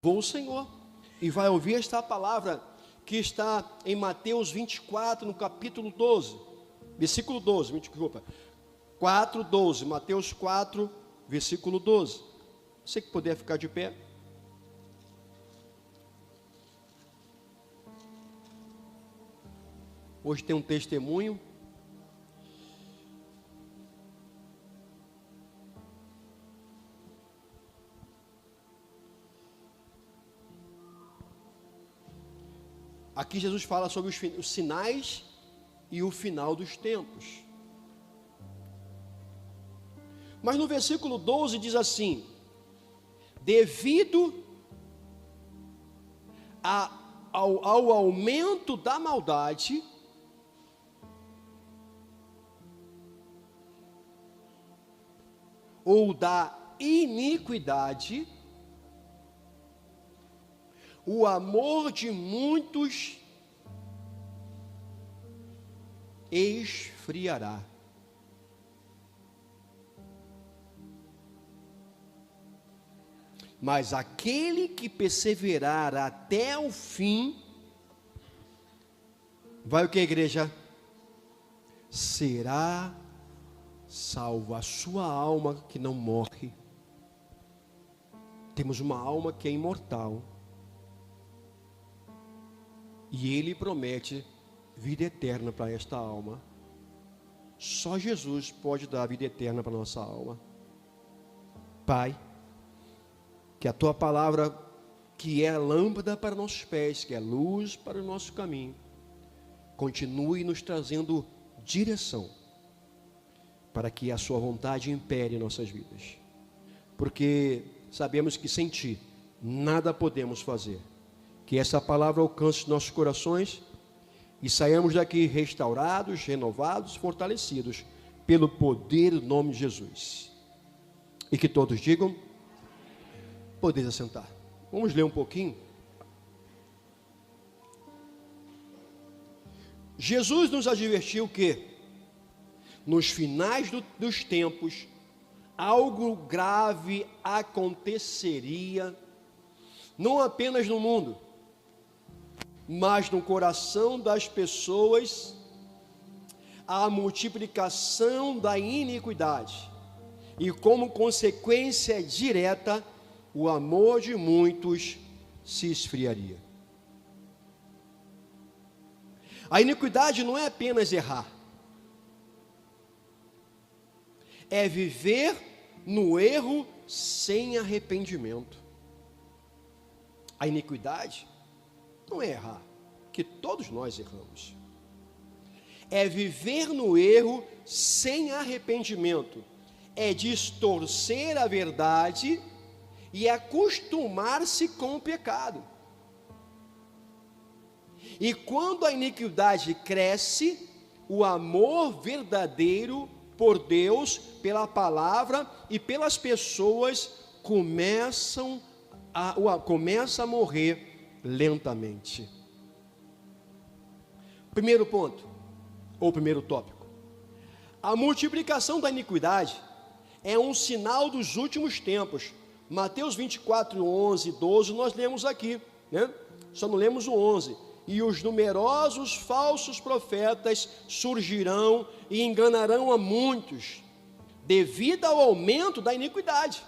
o Senhor e vai ouvir esta palavra que está em Mateus 24, no capítulo 12, versículo 12, me desculpa, 4:12, Mateus 4, versículo 12. Você que puder ficar de pé. Hoje tem um testemunho. Aqui Jesus fala sobre os sinais e o final dos tempos. Mas no versículo 12 diz assim: devido ao aumento da maldade, ou da iniquidade, o amor de muitos esfriará. Mas aquele que perseverar até o fim, vai o que, igreja? Será salvo. A sua alma que não morre. Temos uma alma que é imortal. E Ele promete vida eterna para esta alma. Só Jesus pode dar vida eterna para a nossa alma. Pai, que a Tua palavra, que é lâmpada para nossos pés, que é luz para o nosso caminho, continue nos trazendo direção, para que a Sua vontade impere em nossas vidas. Porque sabemos que sem Ti, nada podemos fazer. Que essa palavra alcance nossos corações e saiamos daqui restaurados, renovados, fortalecidos pelo poder do nome de Jesus. E que todos digam: podeis assentar. Vamos ler um pouquinho. Jesus nos advertiu que nos finais dos tempos algo grave aconteceria, não apenas no mundo, mas no coração das pessoas, a multiplicação da iniquidade, e como consequência direta, o amor de muitos se esfriaria. A iniquidade não é apenas errar, é viver no erro sem arrependimento. A iniquidade não é errar, que todos nós erramos. É viver no erro sem arrependimento, é distorcer a verdade e acostumar-se com o pecado. E quando a iniquidade cresce, o amor verdadeiro por Deus, pela palavra e pelas pessoas começa a morrer lentamente. Primeiro ponto, ou primeiro tópico: a multiplicação da iniquidade é um sinal dos últimos tempos. Mateus 24, 11, 12, nós lemos aqui, né? Só não lemos o 11. E os numerosos falsos profetas surgirão e enganarão a muitos, devido ao aumento da iniquidade.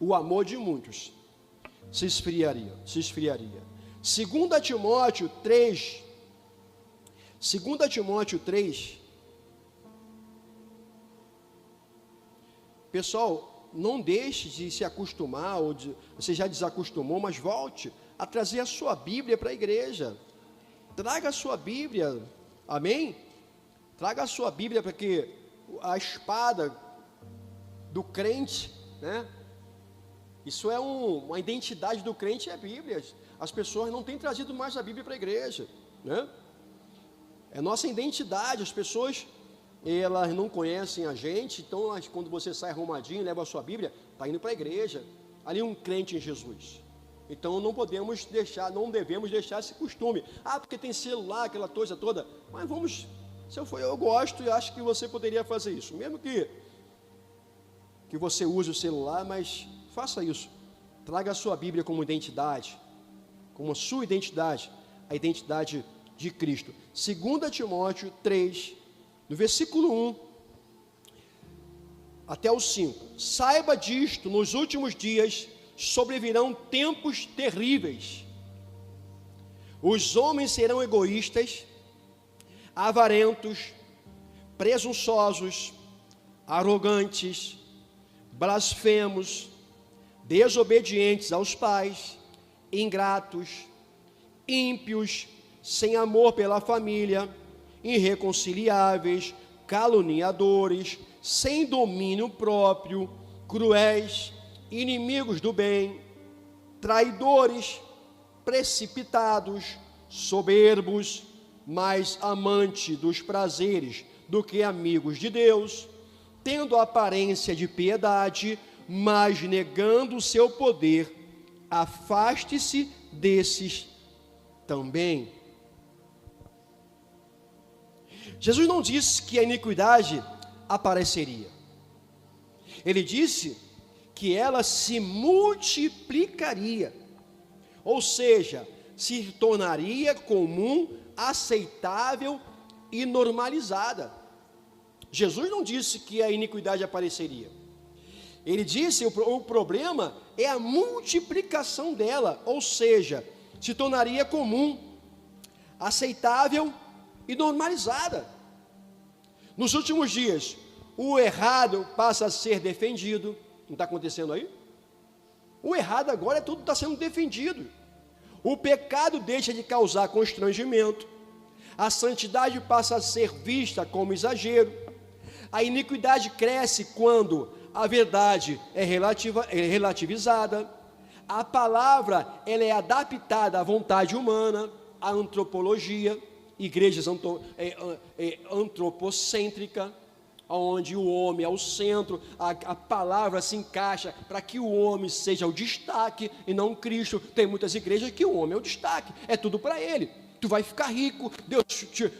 O amor de muitos se esfriaria. 2 Timóteo 3, pessoal, não deixe de se acostumar, você já desacostumou, mas volte a trazer a sua Bíblia para a igreja. Traga a sua Bíblia, amém? Traga a sua Bíblia, para que a espada do crente, né? Isso é uma identidade do crente, é a Bíblia. As pessoas não têm trazido mais a Bíblia para a igreja, né? É nossa identidade. As pessoas, elas não conhecem a gente, então quando você sai arrumadinho, leva a sua Bíblia, está indo para a igreja. Ali um crente em Jesus. Então não devemos deixar esse costume. Porque tem celular, aquela coisa toda. Mas vamos, eu gosto e acho que você poderia fazer isso. Mesmo que você use o celular, mas faça isso. traga a sua Bíblia como identidade, como sua identidade, a identidade de Cristo. 2 Timóteo 3, no versículo 1 até o 5. Saiba disto, nos últimos dias sobrevirão tempos terríveis. Os homens serão egoístas, avarentos, presunçosos, arrogantes, blasfemos, desobedientes aos pais, ingratos, ímpios, sem amor pela família, irreconciliáveis, caluniadores, sem domínio próprio, cruéis, inimigos do bem, traidores, precipitados, soberbos, mais amante dos prazeres do que amigos de Deus, tendo aparência de piedade, mas negando o seu poder, afaste-se desses também. Jesus não disse que a iniquidade apareceria. Ele disse que ela se multiplicaria, ou seja, se tornaria comum, aceitável e normalizada. Jesus não disse que a iniquidade apareceria. Ele disse que o problema é a multiplicação dela, ou seja, se tornaria comum, aceitável e normalizada. Nos últimos dias, o errado passa a ser defendido. Não está acontecendo aí? O errado agora tudo está sendo defendido. O pecado deixa de causar constrangimento. A santidade passa a ser vista como exagero. A iniquidade cresce quando a verdade é relativizada. A palavra ela é adaptada à vontade humana, à antropologia, igrejas antropocêntrica, onde o homem é o centro, a palavra se encaixa para que o homem seja o destaque e não Cristo. Tem muitas igrejas que o homem é o destaque, é tudo para ele. Tu vai ficar rico,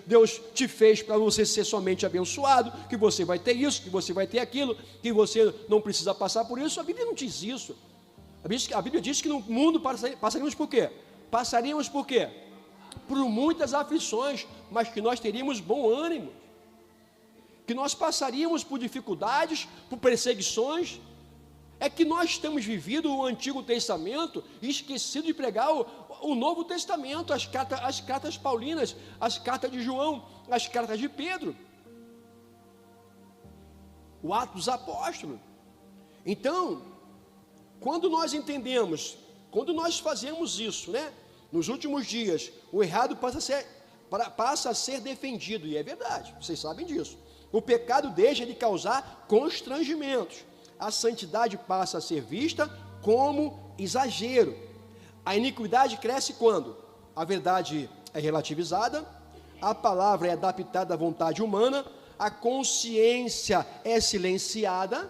Deus te fez para você ser somente abençoado, que você vai ter isso, que você vai ter aquilo, que você não precisa passar por isso. A Bíblia não diz isso. A Bíblia diz que no mundo passaríamos por quê? Passaríamos por quê? Por muitas aflições, mas que nós teríamos bom ânimo, que nós passaríamos por dificuldades, por perseguições. É que nós temos vivido o Antigo Testamento e esquecido de pregar o Novo Testamento, as cartas paulinas, as cartas de João, as cartas de Pedro, o Atos dos Apóstolos. Então, quando nós entendemos, quando nós fazemos isso, né? Nos últimos dias, o errado passa a ser defendido, e é verdade, vocês sabem disso. O pecado deixa de causar constrangimentos. A santidade passa a ser vista como exagero. A iniquidade cresce quando a verdade é relativizada, a palavra é adaptada à vontade humana, a consciência é silenciada,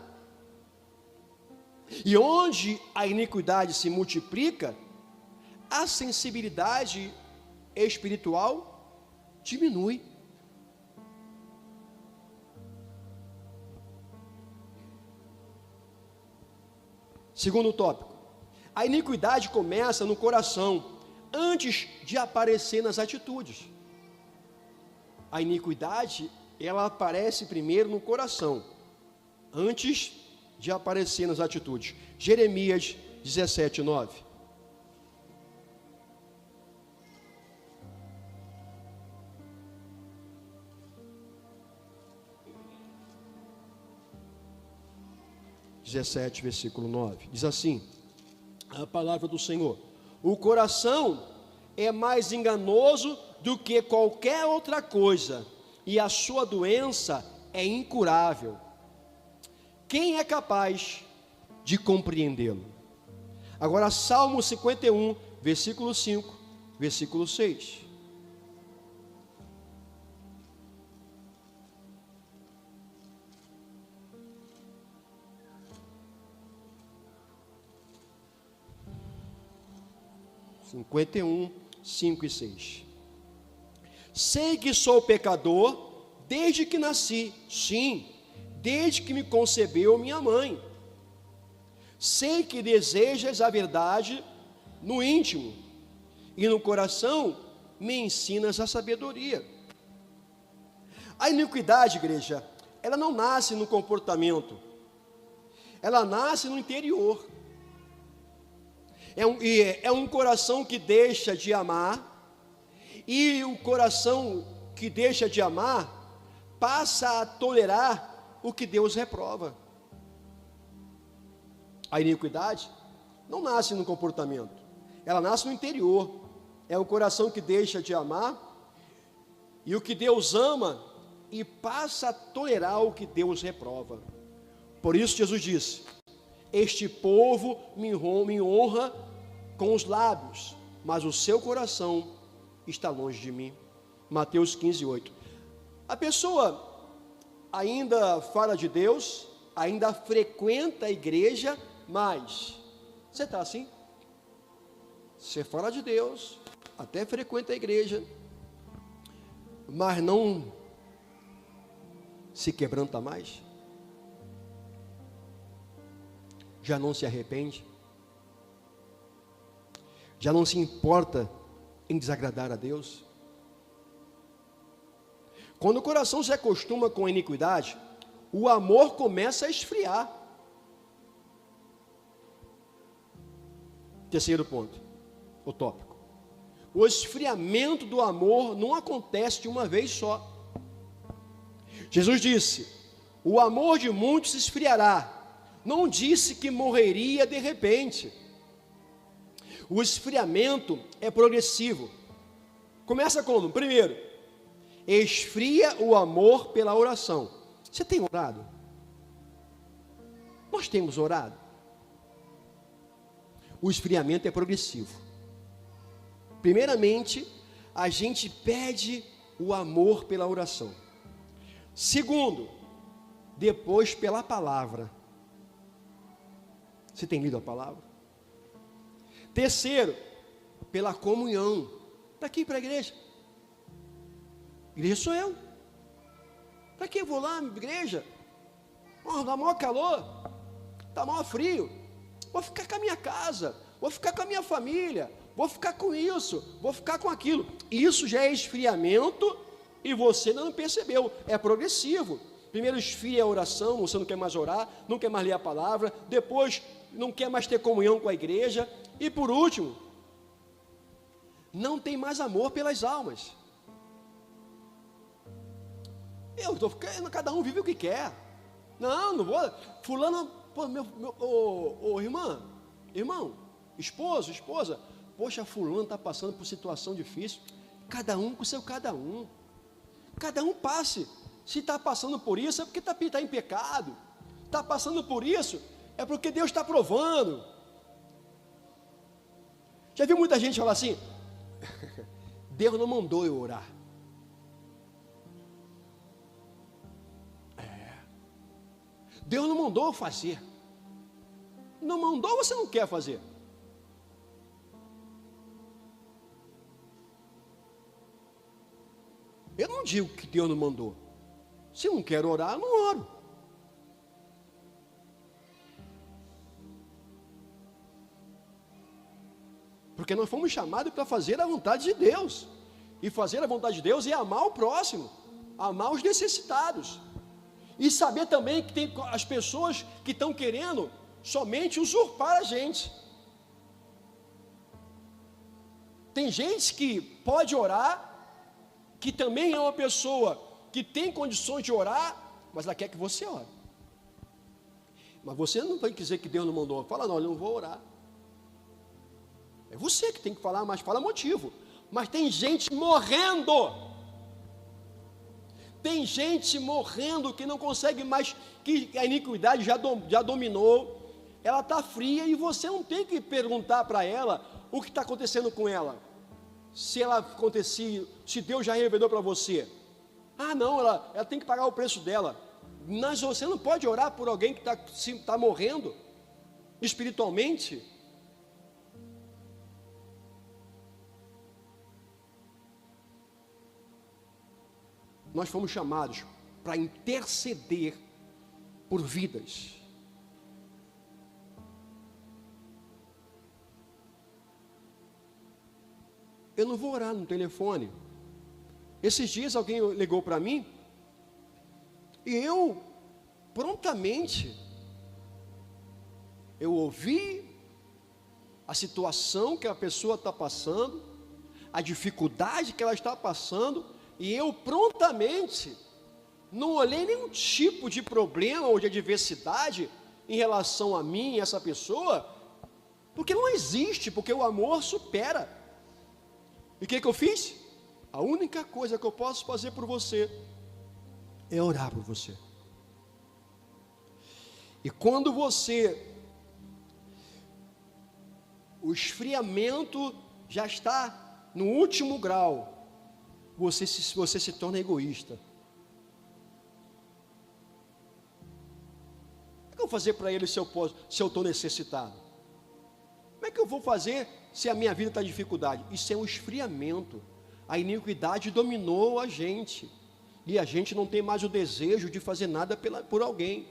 e onde a iniquidade se multiplica, a sensibilidade espiritual diminui. Segundo tópico, a iniquidade começa no coração, antes de aparecer nas atitudes. A iniquidade, ela aparece primeiro no coração, antes de aparecer nas atitudes. Jeremias 17, 9. Versículo 9, diz assim, a palavra do Senhor: o coração é mais enganoso do que qualquer outra coisa, e a sua doença é incurável. Quem é capaz de compreendê-lo? Agora, Salmo 51, versículo 5, versículo 6. Cinquenta e um, 5 e 6. Sei que sou pecador desde que nasci, sim, desde que me concebeu minha mãe. Sei que desejas a verdade no íntimo, e no coração me ensinas a sabedoria. A iniquidade, igreja, ela não nasce no comportamento, ela nasce no interior. É um coração que deixa de amar, e o coração que deixa de amar passa a tolerar o que Deus reprova. A iniquidade não nasce no comportamento, ela nasce no interior. É o coração que deixa de amar e o que Deus ama e passa a tolerar o que Deus reprova. Por isso Jesus disse: este povo me honra com os lábios, mas o seu coração está longe de mim. Mateus 15:8. A pessoa ainda fala de Deus, ainda frequenta a igreja, mas você está assim? Você fala de Deus, até frequenta a igreja, mas não se quebranta mais? Já não se arrepende? Já não se importa em desagradar a Deus? Quando o coração se acostuma com a iniquidade, o amor começa a esfriar. Terceiro ponto, o tópico. O esfriamento do amor não acontece de uma vez só. Jesus disse: o amor de muitos se esfriará. Não disse que morreria de repente. O esfriamento é progressivo. Começa como? Primeiro, esfria o amor pela oração. Você tem orado? Nós temos orado. O esfriamento é progressivo. Primeiramente, a gente pede o amor pela oração. Segundo, depois pela palavra. Você tem lido a palavra? Terceiro, pela comunhão. Está aqui para a igreja. Igreja sou eu. Para que eu vou lá, igreja? Oh, dá maior calor, está maior frio. Vou ficar com a minha casa, vou ficar com a minha família, vou ficar com isso, vou ficar com aquilo. Isso já é esfriamento e você não percebeu. É progressivo. Primeiro esfria a oração, você não quer mais orar, não quer mais ler a palavra. Depois não quer mais ter comunhão com a igreja. E por último, não tem mais amor pelas almas. Eu estou ficando, cada um vive o que quer. Não vou. Fulano, pô, irmão, esposa. Poxa, fulano está passando por situação difícil. Cada um com o seu cada um. Cada um passe. Se está passando por isso, é porque está em pecado. Está passando por isso, é porque Deus está provando. Já viu muita gente falar assim: Deus não mandou eu orar. Deus não mandou eu fazer. Não mandou, você não quer fazer. Eu não digo que Deus não mandou. Se eu não quero orar, eu não oro. Porque nós fomos chamados para fazer a vontade de Deus. E fazer a vontade de Deus é amar o próximo, amar os necessitados. E saber também que tem as pessoas que estão querendo somente usurpar a gente. Tem gente que pode orar, que também é uma pessoa que tem condições de orar, mas ela quer que você ore. Mas você não vai dizer que Deus não mandou. Fala, não, eu não vou orar. É você que tem que falar, mas fala motivo. Mas tem gente morrendo. Tem gente morrendo que não consegue mais, que a iniquidade já dominou. Ela está fria e você não tem que perguntar para ela o que está acontecendo com ela. Se ela acontecia, se Deus já revelou para você. Ah, não, ela tem que pagar o preço dela. Mas você não pode orar por alguém que está morrendo espiritualmente. Nós fomos chamados para interceder por vidas. eu não vou orar no telefone. Esses dias alguém ligou para mim, e eu, prontamente, eu ouvi a situação que a pessoa está passando, a dificuldade que ela está passando, e eu prontamente não olhei nenhum tipo de problema ou de adversidade em relação a mim e essa pessoa, porque não existe, porque o amor supera. E o que eu fiz? A única coisa que eu posso fazer por você é orar por você. E quando o esfriamento já está no último grau, você se torna egoísta. O que eu vou fazer para ele se eu estou necessitado? Como é que eu vou fazer se a minha vida está em dificuldade? Isso é um esfriamento. A iniquidade dominou a gente, e a gente não tem mais o desejo de fazer nada por alguém.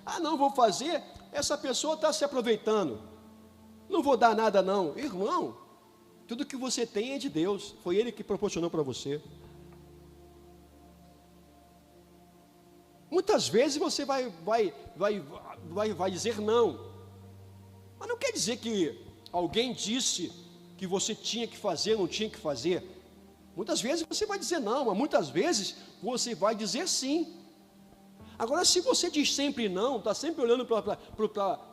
Ah, não vou fazer, essa pessoa está se aproveitando, não vou dar nada não. Irmão, tudo que você tem é de Deus, foi Ele que proporcionou para você. Muitas vezes você vai dizer não, mas não quer dizer que alguém disse que você tinha que fazer, não tinha que fazer. Muitas vezes você vai dizer não, mas muitas vezes você vai dizer sim. Agora, se você diz sempre não, está sempre olhando para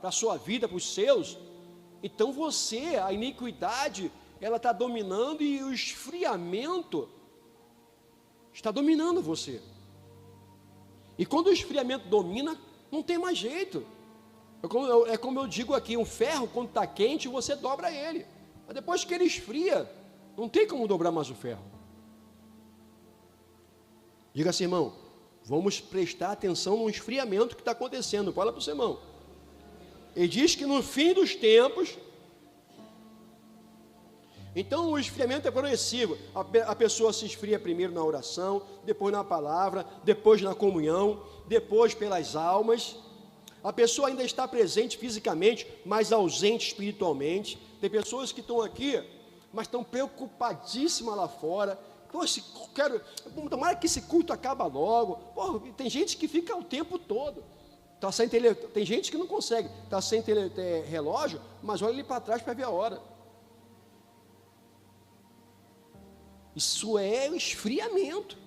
a sua vida, para os seus, então a iniquidade, ela está dominando, e o esfriamento está dominando você. E quando o esfriamento domina, não tem mais jeito. É como eu digo aqui, um ferro quando está quente, você dobra ele, mas depois que ele esfria, não tem como dobrar mais o ferro. Diga assim, irmão, vamos prestar atenção no esfriamento que está acontecendo. Fala para o seu irmão. Ele diz que no fim dos tempos, então o esfriamento é progressivo. A pessoa se esfria primeiro na oração, depois na palavra, depois na comunhão, depois pelas almas. A pessoa ainda está presente fisicamente, mas ausente espiritualmente. Tem pessoas que estão aqui, mas estão preocupadíssimas lá fora. Poxa, tomara que esse culto acaba logo. Porra, tem gente que fica o tempo todo. Tem gente que não consegue, está sem relógio, mas olha ali para trás para ver a hora. Isso é esfriamento.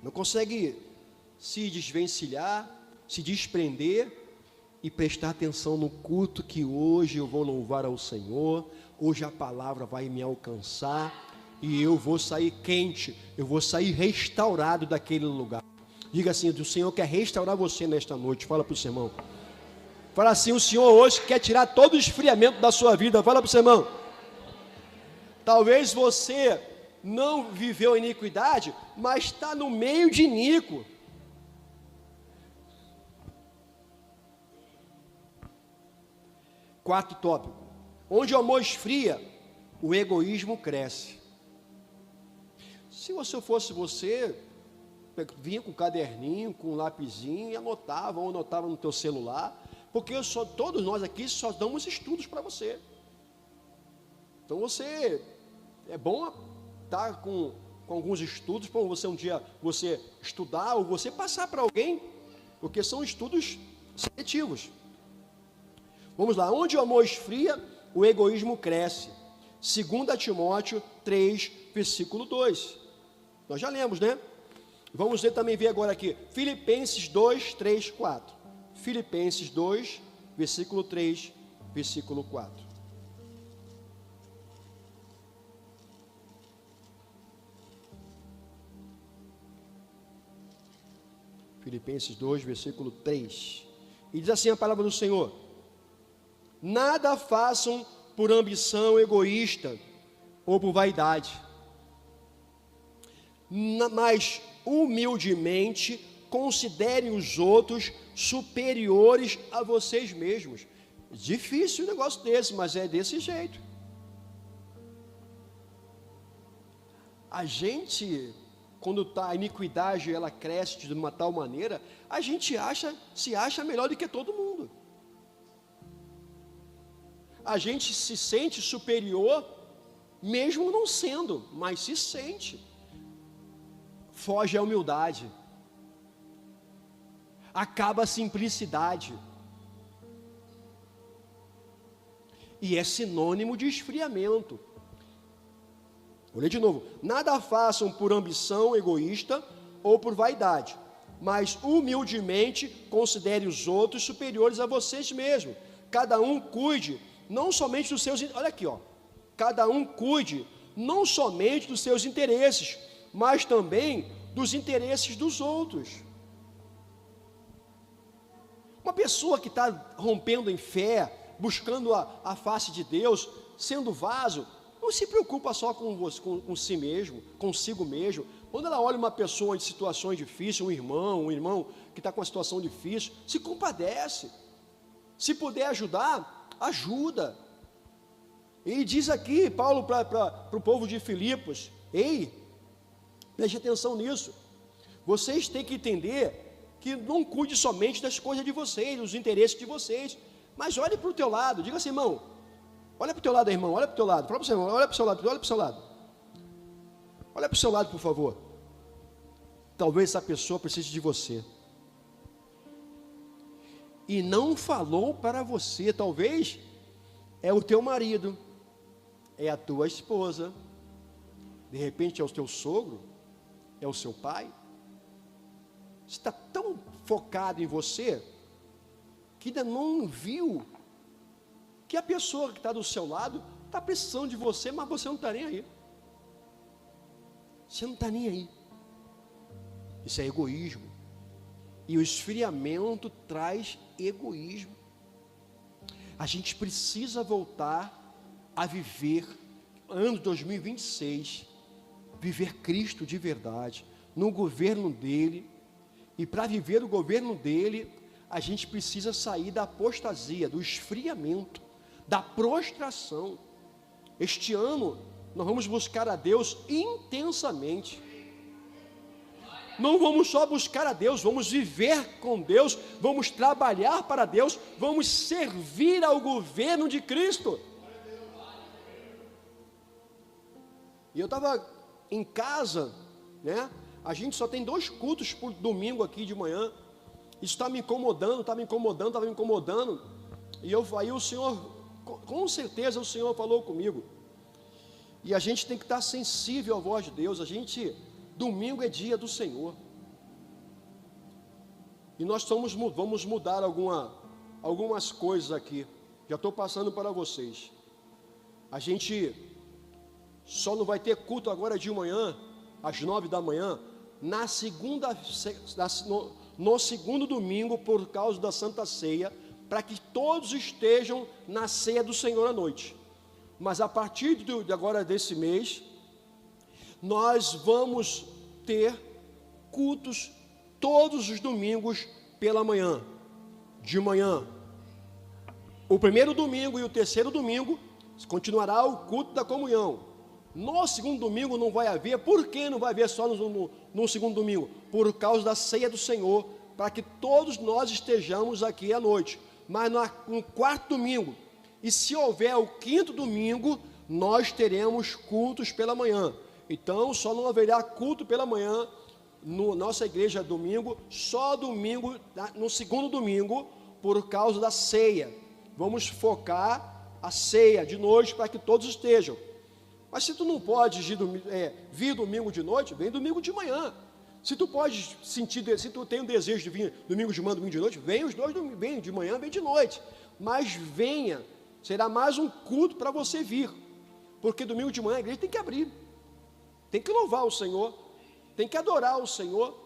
Não consegue se desvencilhar, se desprender e prestar atenção no culto que hoje eu vou louvar ao Senhor. Hoje a palavra vai me alcançar e eu vou sair quente, eu vou sair restaurado daquele lugar. Diga assim, o Senhor quer restaurar você nesta noite. Fala para o seu irmão. Fala assim, o Senhor hoje quer tirar todo o esfriamento da sua vida. Fala para o seu irmão. Talvez você não viveu iniquidade, mas está no meio de iníquo. Quarto tópico. Onde o amor esfria, o egoísmo cresce. Se você fosse você, vinha com um caderninho, com um lapisinho e anotava, ou anotava no teu celular, porque todos nós aqui só damos estudos para você. Então é bom estar com alguns estudos, para você um dia você estudar, ou você passar para alguém, porque são estudos seletivos. Vamos lá, onde o amor esfria, o egoísmo cresce. 2 Timóteo 3, versículo 2. Nós já lemos, né? Vamos também ver agora aqui, Filipenses 2, 3, 4. Filipenses 2, versículo 3, versículo 4. Filipenses 2, versículo 3. E diz assim a palavra do Senhor: nada façam por ambição egoísta ou por vaidade, mas humildemente considerem os outros superiores a vocês mesmos. Difícil um negócio desse, mas é desse jeito. A gente, quando a iniquidade ela cresce de uma tal maneira, a gente se acha melhor do que todo mundo. a gente se sente superior, mesmo não sendo, mas se sente. Foge a humildade, acaba a simplicidade, e é sinônimo de esfriamento. Vou ler de novo: nada façam por ambição egoísta ou por vaidade, mas humildemente considere os outros superiores a vocês mesmos. Cada um cuide não somente dos seus, olha aqui, ó, cada um cuide não somente dos seus interesses, mas também dos interesses dos outros. Uma pessoa que está rompendo em fé, buscando a face de Deus, sendo vaso, não se preocupa só com si mesmo, consigo mesmo. Quando ela olha uma pessoa em situações difíceis, um irmão que está com uma situação difícil, se compadece. Se puder ajudar, ajuda. E diz aqui, Paulo, para o povo de Filipos: ei, preste atenção nisso. Vocês têm que entender que não cuide somente das coisas de vocês, dos interesses de vocês, mas olhe para o teu lado. Diga assim: irmão, olha para o teu lado, irmão, olha para o teu lado. Fala para o seu irmão: olha para o seu lado, olha para o seu lado. Olha para o seu lado, por favor. Talvez essa pessoa precise de você. E não falou para você. Talvez é o teu marido, é a tua esposa, de repente é o teu sogro, é o seu pai. Você está tão focado em você, que ainda não viu que a pessoa que está do seu lado está precisando de você, mas você não está nem aí. Você não está nem aí. Isso é egoísmo. E o esfriamento traz egoísmo. A gente precisa voltar a viver, ano 2026, viver Cristo de verdade, no governo dele. E para viver o governo dele, a gente precisa sair da apostasia, do esfriamento, da prostração. Este ano, nós vamos buscar a Deus intensamente. Não vamos só buscar a Deus, vamos viver com Deus, vamos trabalhar para Deus, vamos servir ao governo de Cristo. E eu estava em casa, né? A gente só tem 2 cultos por domingo aqui de manhã. Isso está me incomodando. E aí o Senhor, com certeza o Senhor falou comigo. E a gente tem que estar sensível à voz de Deus. Domingo é dia do Senhor. E nós vamos mudar algumas coisas aqui. Já estou passando para vocês. A gente só não vai ter culto agora de manhã, às 9 da manhã, no segundo domingo, por causa da Santa Ceia, para que todos estejam na ceia do Senhor à noite. Mas a partir de agora desse mês, nós vamos ter cultos todos os domingos pela manhã, de manhã. O primeiro domingo e o terceiro domingo continuará o culto da comunhão. No segundo domingo não vai haver. Por que não vai haver só no segundo domingo? Por causa da ceia do Senhor, para que todos nós estejamos aqui à noite. Mas no quarto domingo, e se houver o quinto domingo, nós teremos cultos pela manhã. Então só não haverá culto pela manhã nossa igreja domingo, só domingo, no segundo domingo, por causa da ceia. Vamos focar a ceia de noite para que todos estejam. Mas se tu não pode vir domingo de noite, vem domingo de manhã. Se tu pode se tu tem o desejo de vir domingo de manhã, domingo de noite, vem os dois, vem de manhã, vem de noite. Mas venha, será mais um culto para você vir. Porque domingo de manhã a igreja tem que abrir. Tem que louvar o Senhor, tem que adorar o Senhor.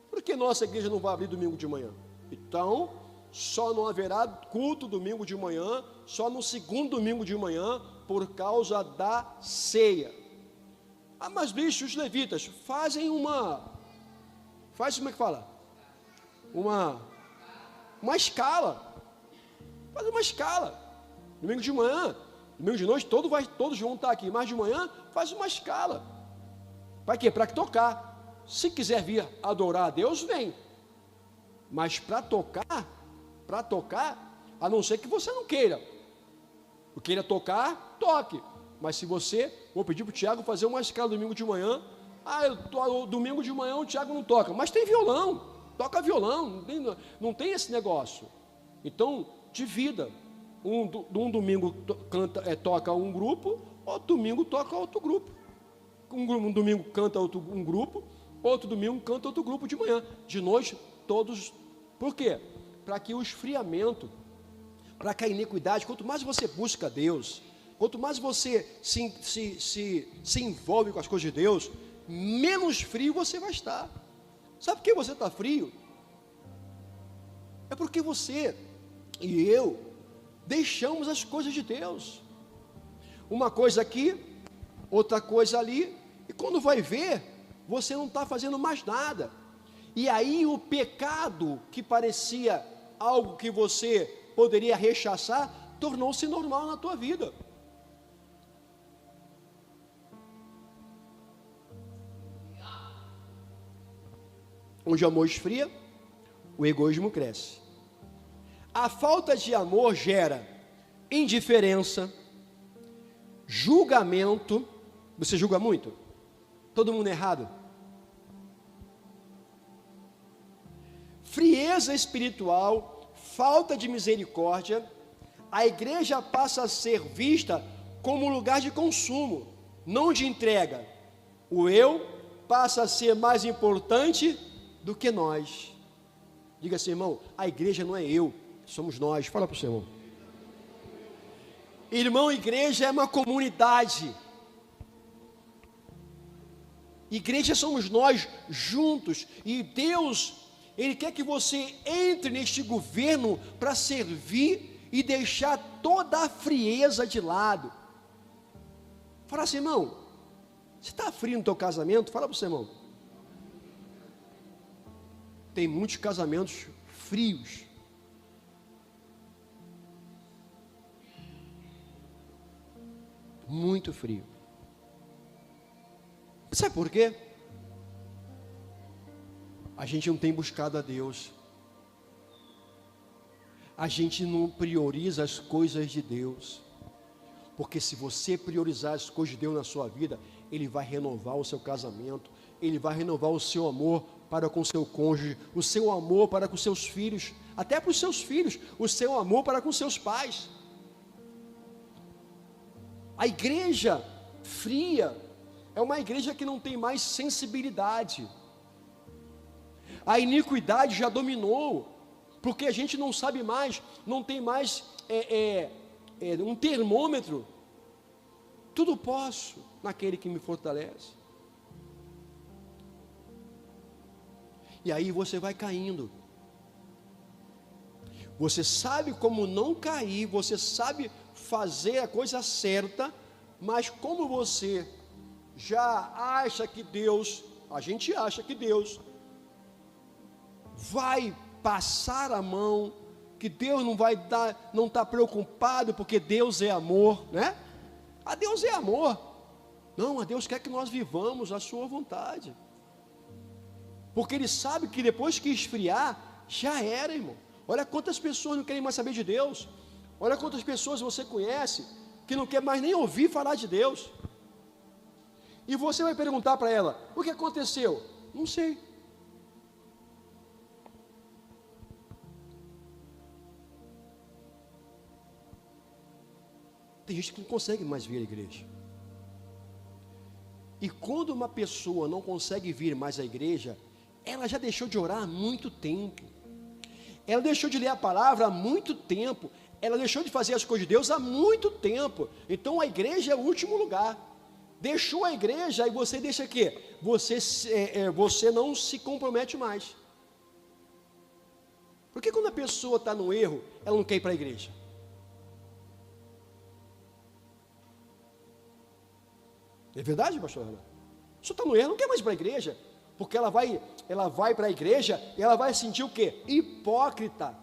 Por que nossa igreja não vai abrir domingo de manhã? Então, só não haverá culto domingo de manhã, só no segundo domingo de manhã, por causa da ceia. Ah, mas bicho, os levitas fazem como é que fala? Uma escala. Faz uma escala. Domingo de manhã, domingo de noite, todos vão estar aqui, mas de manhã faz uma escala. Para quê? Para tocar. Se quiser vir adorar a Deus, vem. Mas para tocar, a não ser que você não queira. Queira tocar, toque. Mas se você, vou pedir para o Tiago fazer uma escala domingo de manhã. Domingo de manhã o Tiago não toca, mas tem violão, toca violão, não tem esse negócio. Então, divida. Um domingo toca um grupo, outro domingo toca outro grupo. Um domingo canta um grupo, outro domingo canta outro grupo de manhã. De noite, todos. Por quê? Para que o esfriamento, para que a iniquidade, quanto mais você busca Deus, quanto mais você se envolve com as coisas de Deus, menos frio você vai estar. Sabe por que você está frio? É porque você e eu deixamos as coisas de Deus. Uma coisa aqui, outra coisa ali, e quando vai ver, você não está fazendo mais nada. E aí o pecado que parecia algo que você poderia rechaçar, tornou-se normal na tua vida. Onde o amor esfria, o egoísmo cresce. A falta de amor gera indiferença, julgamento. Você julga muito? Todo mundo errado? Frieza espiritual, falta de misericórdia. A igreja passa a ser vista como lugar de consumo, não de entrega. O eu passa a ser mais importante do que nós. Diga assim, irmão, a igreja não é eu, somos nós. Fala para o seu irmão. Irmão, igreja é uma comunidade. Igreja somos nós juntos. E Deus, Ele quer que você entre neste governo para servir e deixar toda a frieza de lado. Fala assim, irmão, você está frio no teu casamento? Fala para o seu irmão. Tem muitos casamentos frios. Muito frio. Sabe por quê? A gente não tem buscado a Deus. A gente não prioriza as coisas de Deus. Porque se você priorizar as coisas de Deus na sua vida, Ele vai renovar o seu casamento, Ele vai renovar o seu amor para com o seu cônjuge, o seu amor para com os seus filhos, até para os seus filhos, o seu amor para com seus pais. A igreja fria é uma igreja que não tem mais sensibilidade. A iniquidade já dominou, porque a gente não sabe mais, não tem mais um termômetro. Tudo posso naquele que me fortalece. E aí você vai caindo. Você sabe como não cair, você sabe fazer a coisa certa, mas como você já acha que Deus, a gente acha que Deus vai passar a mão, que Deus não vai dar, não está preocupado, porque Deus é amor, né? A Deus é amor. Não, a Deus quer que nós vivamos a sua vontade. Porque Ele sabe que depois que esfriar, já era, irmão. Olha quantas pessoas não querem mais saber de Deus. Olha quantas pessoas você conhece que não quer mais nem ouvir falar de Deus. E você vai perguntar para ela, o que aconteceu? Não sei. Tem gente que não consegue mais vir à igreja. E quando uma pessoa não consegue vir mais à igreja, ela já deixou de orar há muito tempo. Ela deixou de ler a palavra há muito tempo. Ela deixou de fazer as coisas de Deus há muito tempo. Então a igreja é o último lugar. Deixou a igreja e você deixa o quê? Você não se compromete mais. Porque quando a pessoa está no erro, ela não quer ir para a igreja? É verdade, pastor Renan? A pessoa está no erro, não quer mais ir para a igreja. Porque ela vai para a igreja e ela vai sentir o quê? Hipócrita.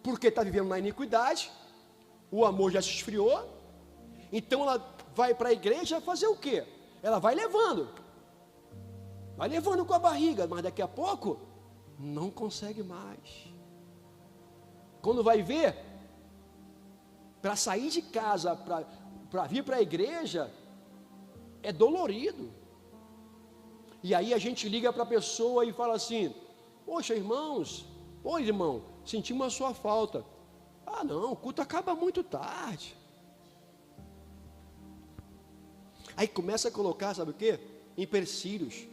Porque está vivendo na iniquidade, o amor já se esfriou, então ela vai para a igreja fazer o quê? Ela vai levando com a barriga, mas daqui a pouco, não consegue mais. Quando vai ver, para sair de casa, para vir para a igreja, é dolorido. E aí a gente liga para a pessoa e fala assim: poxa, irmãos, oi irmão, sentimos a sua falta. Ah não, o culto acaba muito tarde. Aí começa a colocar, sabe o quê? Empecilhos.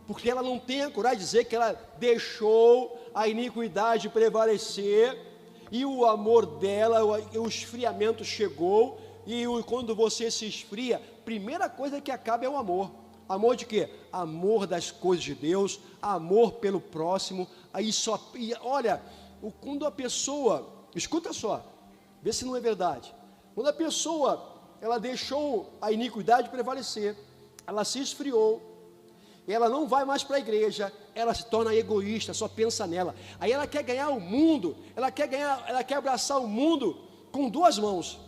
Porque ela não tem a coragem de dizer que ela deixou a iniquidade prevalecer, e o amor dela, o esfriamento chegou, e quando você se esfria, primeira coisa que acaba é o amor. Amor de quê? Amor das coisas de Deus, amor pelo próximo. Olha, quando a pessoa, escuta só, vê se não é verdade. Quando a pessoa, ela deixou a iniquidade prevalecer, ela se esfriou, ela não vai mais para a igreja, ela se torna egoísta, só pensa nela. Aí ela quer ganhar o mundo, ela quer abraçar o mundo com duas mãos,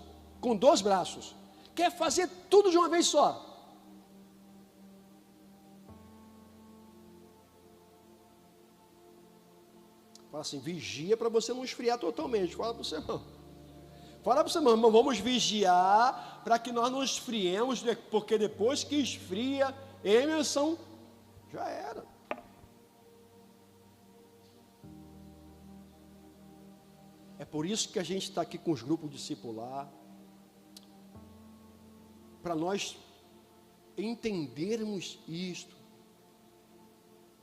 com dois braços, quer fazer tudo de uma vez só. Fala assim, vigia para você não esfriar totalmente. Fala para o seu irmão. Fala para o seu irmão, vamos vigiar para que nós não esfriemos, porque depois que esfria, Emerson, já era. É por isso que a gente está aqui com os grupos discipular, para nós entendermos isto,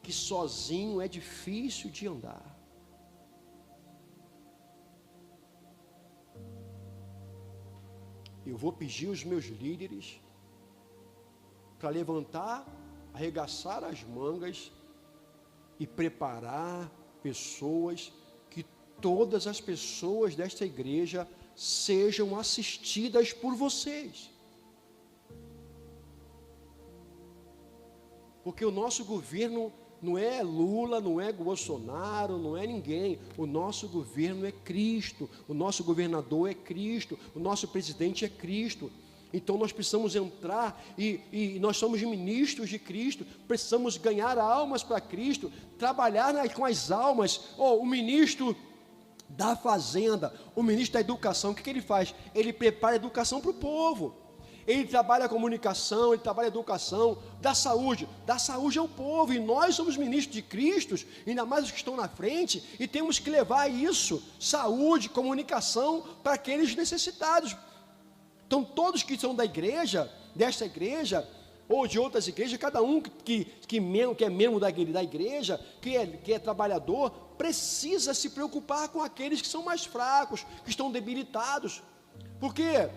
que sozinho é difícil de andar. Eu vou pedir aos meus líderes para levantar, arregaçar as mangas e preparar pessoas, que todas as pessoas desta igreja sejam assistidas por vocês. Porque o nosso governo não é Lula, não é Bolsonaro, não é ninguém. O nosso governo é Cristo, o nosso governador é Cristo, o nosso presidente é Cristo. Então nós precisamos entrar e nós somos ministros de Cristo, precisamos ganhar almas para Cristo, trabalhar com as almas. O ministro da fazenda, o ministro da educação, o que ele faz? Ele prepara a educação para o povo. Ele trabalha a comunicação, ele trabalha a educação, da saúde é o povo, e nós somos ministros de Cristo, ainda mais os que estão na frente, e temos que levar isso, saúde, comunicação, para aqueles necessitados. Então todos que são da igreja, desta igreja, ou de outras igrejas, cada um que é membro da igreja, que é trabalhador, precisa se preocupar com aqueles que são mais fracos, que estão debilitados, porque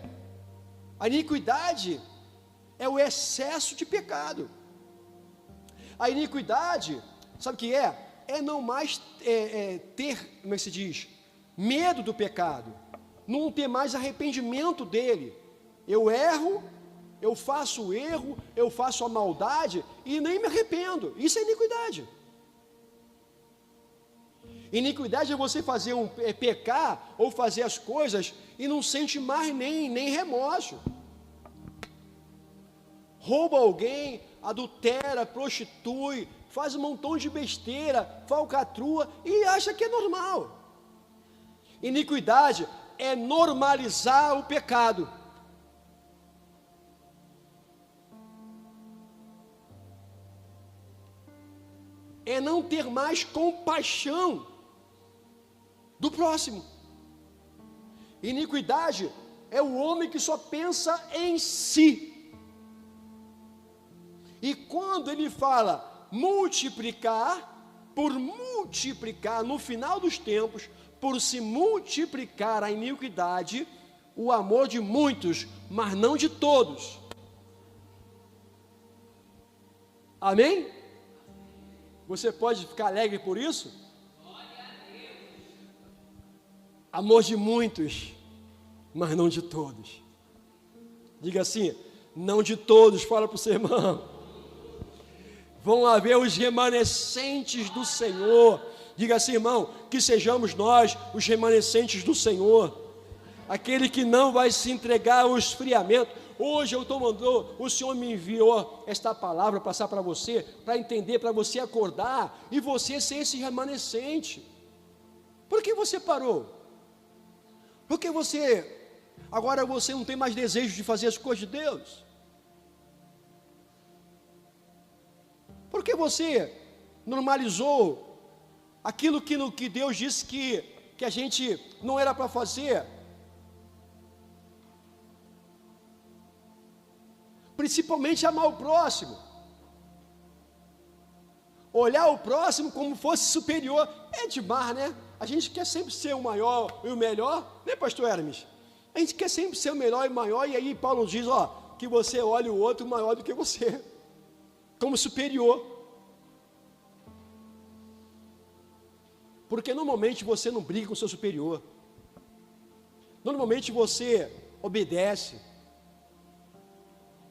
a iniquidade é o excesso de pecado. A iniquidade, sabe o que é? É não mais ter, como é que se diz? Medo do pecado, não ter mais arrependimento dele. Eu erro, eu faço o erro, eu faço a maldade e nem me arrependo. Isso é iniquidade. Iniquidade é você pecar ou fazer as coisas e não sente mais nem remorso. Rouba alguém, adultera, prostitui, faz um montão de besteira, falcatrua e acha que é normal. Iniquidade é normalizar o pecado. É não ter mais compaixão do próximo. Iniquidade é o homem que só pensa em si. E quando ele fala multiplicar, por multiplicar, no final dos tempos, por se multiplicar a iniquidade, o amor de muitos, mas não de todos. Amém? Você pode ficar alegre por isso? Amor de muitos, mas não de todos. Diga assim, não de todos, fala para o seu irmão. Vão haver os remanescentes do Senhor. Diga assim, irmão, que sejamos nós os remanescentes do Senhor. Aquele que não vai se entregar ao esfriamento. Hoje o Senhor me enviou esta palavra passar para você, para entender, para você acordar e você ser esse remanescente. Por que você parou? Porque agora você não tem mais desejo de fazer as coisas de Deus? Porque você normalizou aquilo que Deus disse que a gente não era para fazer? Principalmente amar o próximo. Olhar o próximo como fosse superior. É demais, né? A gente quer sempre ser o maior e o melhor, né, pastor Hermes? A gente quer sempre ser o melhor e o maior, e aí Paulo diz, que você olhe o outro maior do que você, como superior. Porque normalmente você não briga com o seu superior. Normalmente você obedece.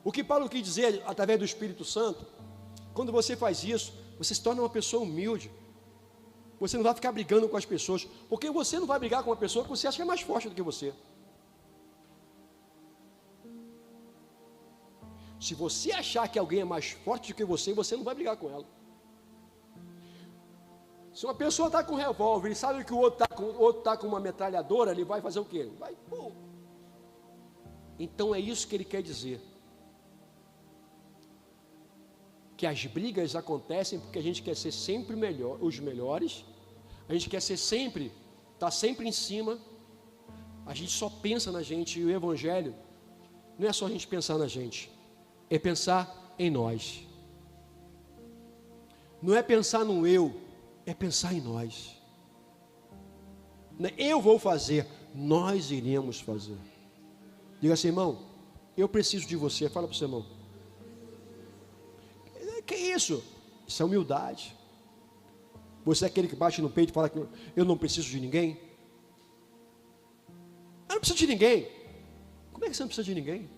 O que Paulo quis dizer através do Espírito Santo, quando você faz isso, você se torna uma pessoa humilde. Você não vai ficar brigando com as pessoas, porque você não vai brigar com uma pessoa que você acha que é mais forte do que você. Se você achar que alguém é mais forte do que você não vai brigar com ela. Se uma pessoa está com um revólver e sabe que o outro está com uma metralhadora, ele vai fazer o quê? Vai, pô. Então é isso que ele quer dizer. Que as brigas acontecem porque a gente quer ser sempre os melhores, a gente quer ser sempre, estar sempre em cima, a gente só pensa na gente, e o Evangelho não é só a gente pensar na gente, é pensar em nós. Não é pensar no eu, é pensar em nós. Eu vou fazer, nós iremos fazer. Diga assim, irmão, eu preciso de você. Fala para o seu irmão. Que isso? Isso é humildade. Você é aquele que bate no peito e fala que eu não preciso de ninguém? Eu não preciso de ninguém. Como é que você não precisa de ninguém?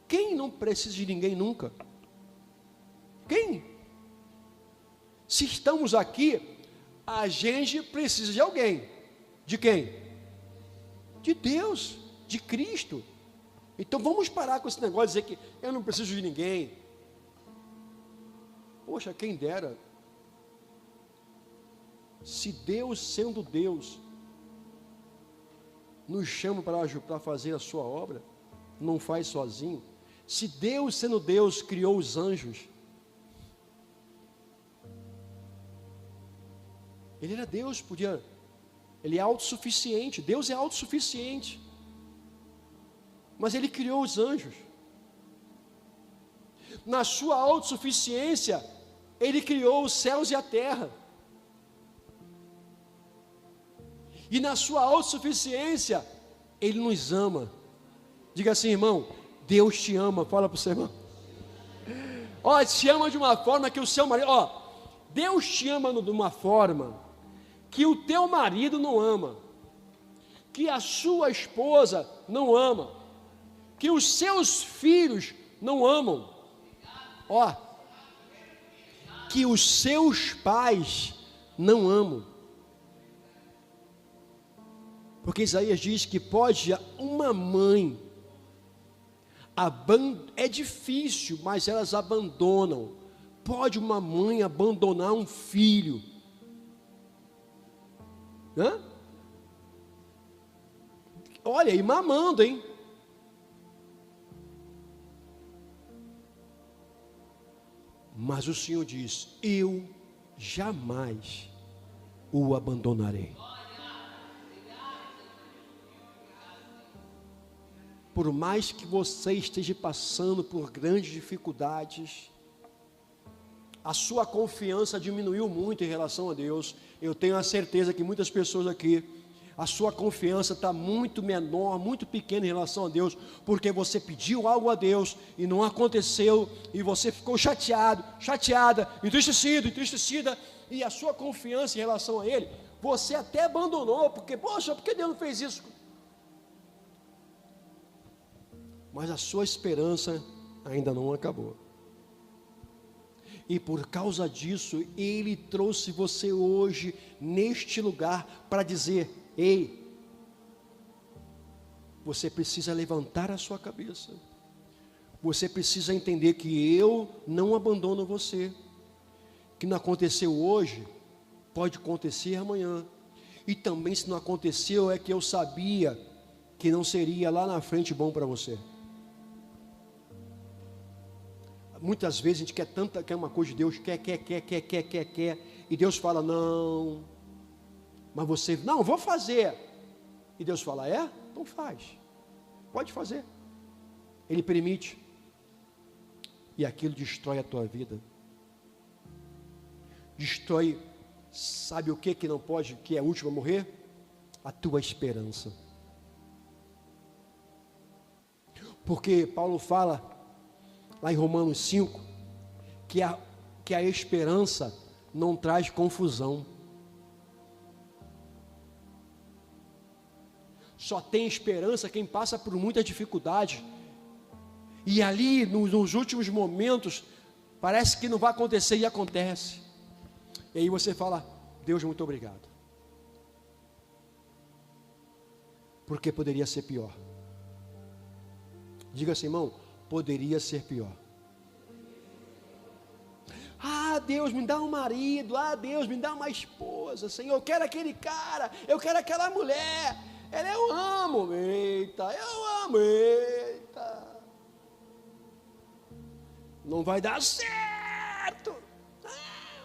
Quem não precisa de ninguém nunca? Quem? Se estamos aqui, a gente precisa de alguém. De quem? De Deus, de Cristo. Então vamos parar com esse negócio de dizer que eu não preciso de ninguém. Poxa, quem dera, se Deus, sendo Deus, nos chama para fazer a sua obra, não faz sozinho. Se Deus, sendo Deus, criou os anjos, Ele era Deus, Ele é autossuficiente, Deus é autossuficiente, mas Ele criou os anjos. Na sua autossuficiência, Ele criou os céus e a terra. E na sua autossuficiência, Ele nos ama. Diga assim, irmão, Deus te ama. Fala para o seu irmão. Te ama de uma forma que o seu marido... Deus te ama de uma forma que o teu marido não ama, que a sua esposa não ama, que os seus filhos não amam. Que os seus pais não amam. Porque Isaías diz que pode uma mãe, é difícil, mas elas abandonam. Pode uma mãe abandonar um filho? Olha, e mamando, hein? Mas o Senhor diz, eu jamais o abandonarei. Por mais que você esteja passando por grandes dificuldades, a sua confiança diminuiu muito em relação a Deus. Eu tenho a certeza que muitas pessoas aqui, a sua confiança está muito menor, muito pequena em relação a Deus, porque você pediu algo a Deus e não aconteceu, e você ficou chateado, chateada, entristecida, e a sua confiança em relação a Ele, você até abandonou, porque, poxa, por que Deus não fez isso? Mas a sua esperança ainda não acabou. E por causa disso, Ele trouxe você hoje neste lugar para dizer, ei, você precisa levantar a sua cabeça. Você precisa entender que eu não abandono você. Que não aconteceu hoje, pode acontecer amanhã. E também, se não aconteceu, é que eu sabia que não seria lá na frente bom para você. Muitas vezes a gente quer uma coisa de Deus, quer, e Deus fala, não, mas você, não, vou fazer, e Deus fala, então faz, pode fazer, Ele permite, e aquilo destrói a tua vida, destrói, sabe o que não pode, que é o último a morrer? A tua esperança, porque Paulo fala, lá em Romanos 5, que a esperança não traz confusão. Só tem esperança quem passa por muita dificuldade. E ali, nos últimos momentos, parece que não vai acontecer e acontece. E aí você fala, Deus, muito obrigado. Porque poderia ser pior. Diga assim, irmão, poderia ser pior. Deus, me dá um marido. Deus, me dá uma esposa. Senhor, eu quero aquele cara, eu quero aquela mulher. Eu amo, eita. Não vai dar certo.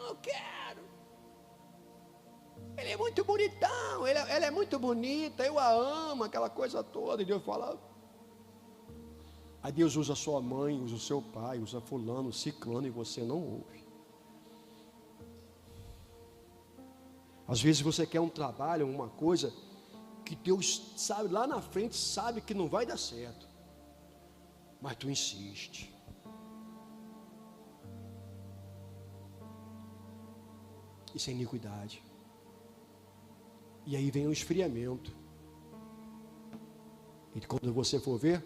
Eu quero. Ele é muito bonitão, ela é muito bonita, eu a amo, aquela coisa toda. E Deus fala, aí Deus usa a sua mãe, usa o seu pai, usa fulano, ciclano, e você não ouve. Às vezes você quer um trabalho, uma coisa, que Deus sabe, lá na frente sabe que não vai dar certo. Mas tu insiste. Isso é iniquidade. E aí vem o esfriamento. E quando você for ver,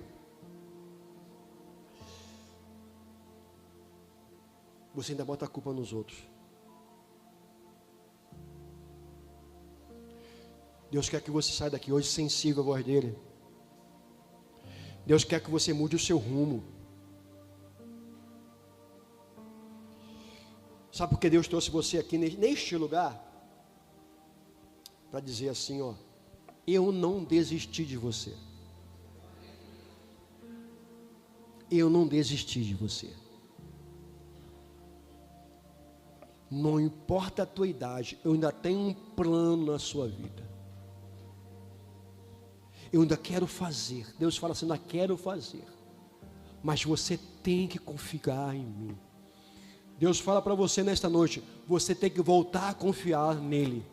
você ainda bota a culpa nos outros. Deus quer que você saia daqui hoje sensível à voz dEle. Deus quer que você mude o seu rumo. Sabe por que Deus trouxe você aqui neste lugar? Para dizer assim, eu não desisti de você. Eu não desisti de você. Não importa a tua idade, eu ainda tenho um plano na sua vida. Eu ainda quero fazer. Deus fala assim, ainda quero fazer. Mas você tem que confiar em mim. Deus fala para você nesta noite, você tem que voltar a confiar nele.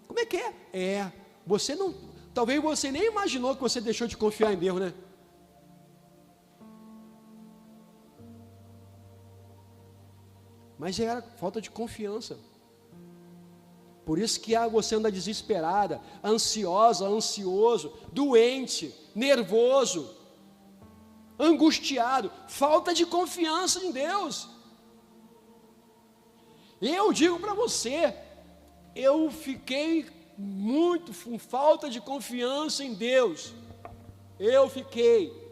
Como é que é? Você não, talvez você nem imaginou que você deixou de confiar em Deus, né? Mas era falta de confiança. Por isso que você anda desesperada, ansiosa, ansioso, doente, nervoso, angustiado, falta de confiança em Deus. Eu digo para você, eu fiquei muito com falta de confiança em Deus. Eu fiquei.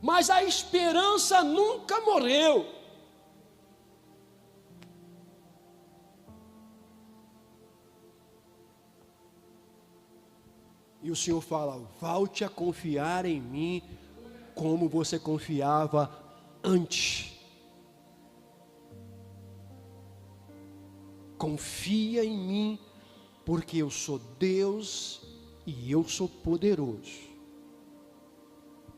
Mas a esperança nunca morreu. E o Senhor fala, volte a confiar em mim, como você confiava antes. Confia em mim, porque eu sou Deus e eu sou poderoso.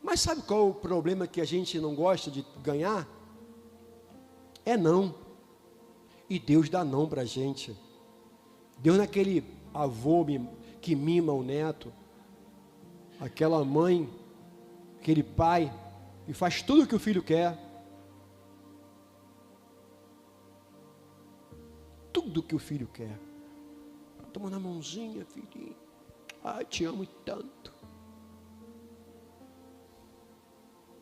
Mas sabe qual é o problema que a gente não gosta de ganhar? É não. E Deus dá não para a gente. Deus não é aquele avô que mima o neto, aquela mãe, aquele pai, que faz tudo o que o filho quer. Tudo que o filho quer. Toma na mãozinha, filhinho. Ai, te amo tanto.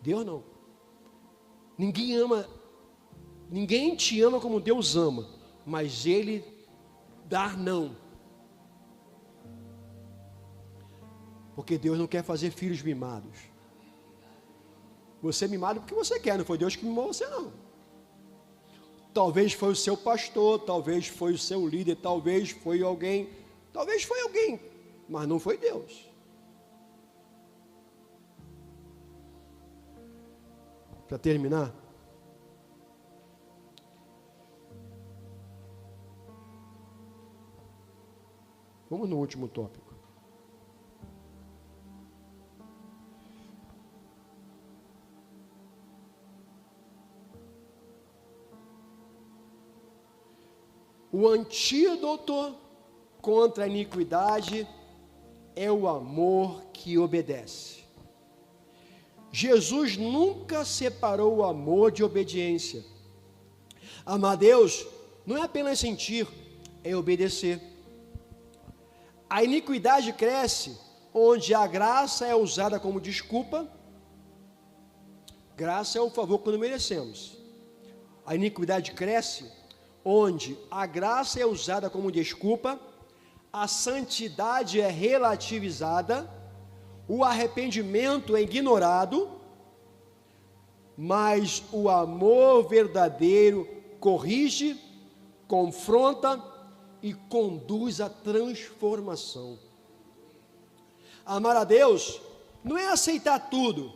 Deus não. Ninguém te ama como Deus ama, mas Ele dá não. Porque Deus não quer fazer filhos mimados. Você é mimado porque você quer, não foi Deus que mimou você não. talvez foi o seu pastor, talvez foi o seu líder, talvez foi alguém, mas não foi Deus. Para terminar, vamos no último tópico. O antídoto contra a iniquidade é o amor que obedece. Jesus nunca separou o amor de obediência. Amar a Deus não é apenas sentir, é obedecer. A iniquidade cresce onde a graça é usada como desculpa. Graça é um favor que não merecemos. A iniquidade cresce onde a graça é usada como desculpa, a santidade é relativizada, o arrependimento é ignorado, mas o amor verdadeiro corrige, confronta e conduz à transformação. Amar a Deus não é aceitar tudo,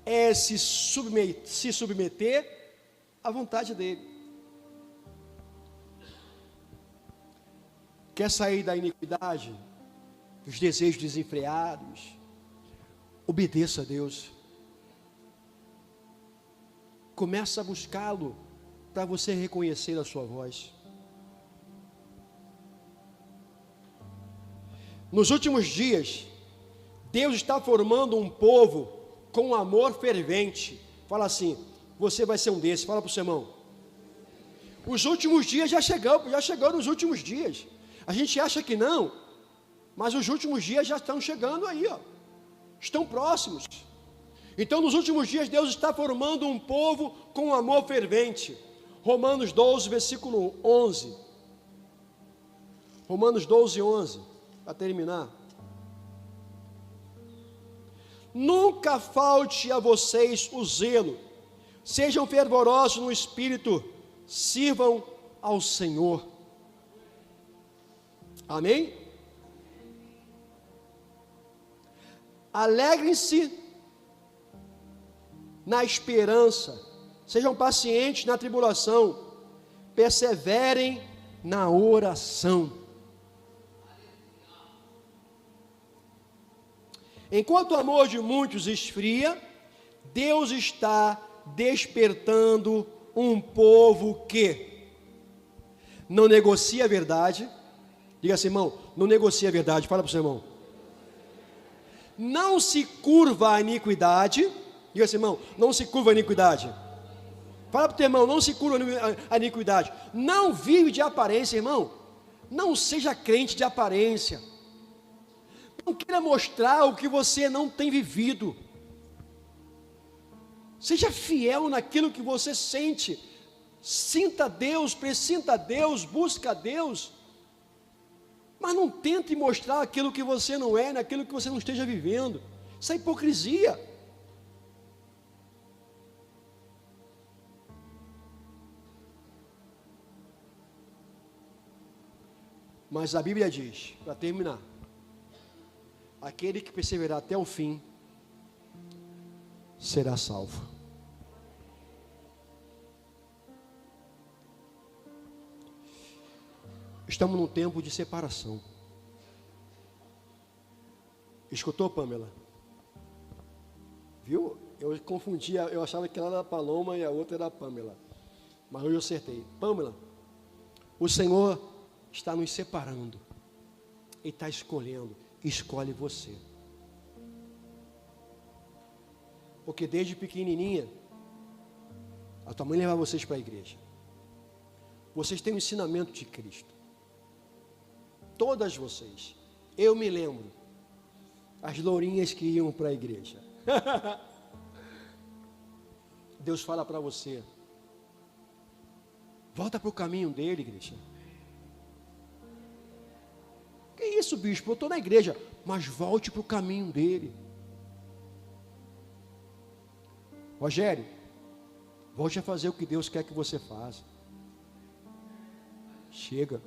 é se submeter à vontade dEle. Quer sair da iniquidade, dos desejos desenfreados? Obedeça a Deus. Começa a buscá-lo para você reconhecer a sua voz. Nos últimos dias, Deus está formando um povo com amor fervente. Fala assim, você vai ser um desses. Fala para o seu irmão. Os últimos dias já chegou nos últimos dias. A gente acha que não, mas os últimos dias já estão chegando aí, ó. Estão próximos. Então, nos últimos dias, Deus está formando um povo com amor fervente. Romanos 12, versículo 11. Romanos 12, 11. Para terminar. Nunca falte a vocês o zelo. Sejam fervorosos no espírito. Sirvam ao Senhor. Amém? Alegrem-se na esperança, sejam pacientes na tribulação, perseverem na oração. Enquanto o amor de muitos esfria, Deus está despertando um povo que não negocia a verdade. Diga assim, irmão, não negocia a verdade. Fala para o seu irmão. Não se curva a iniquidade. Diga assim, irmão, não se curva a iniquidade. Fala para o teu irmão, não se curva a iniquidade. Não vive de aparência, irmão. Não seja crente de aparência. Não queira mostrar o que você não tem vivido. Seja fiel naquilo que você sente. Sinta Deus, pressinta Deus, busca Deus. Mas não tente mostrar aquilo que você não é, naquilo que você não esteja vivendo. Isso é hipocrisia. Mas a Bíblia diz, para terminar, aquele que perseverar até o fim, será salvo. Estamos num tempo de separação. Escutou, Pamela? Viu? Eu confundia, eu achava que ela era a Paloma e a outra era a Pamela. Mas hoje eu acertei. Pamela, o Senhor está nos separando. Ele está escolhendo. Escolhe você. Porque desde pequenininha, a tua mãe leva vocês para a igreja. Vocês têm o ensinamento de Cristo. Todas vocês. Eu me lembro. As lourinhas que iam para a igreja. Deus fala para você. Volta para o caminho dele, igreja. Que isso, bispo? Eu estou na igreja. Mas volte para o caminho dele. Rogério, Volte a fazer o que Deus quer que você faça. Chega.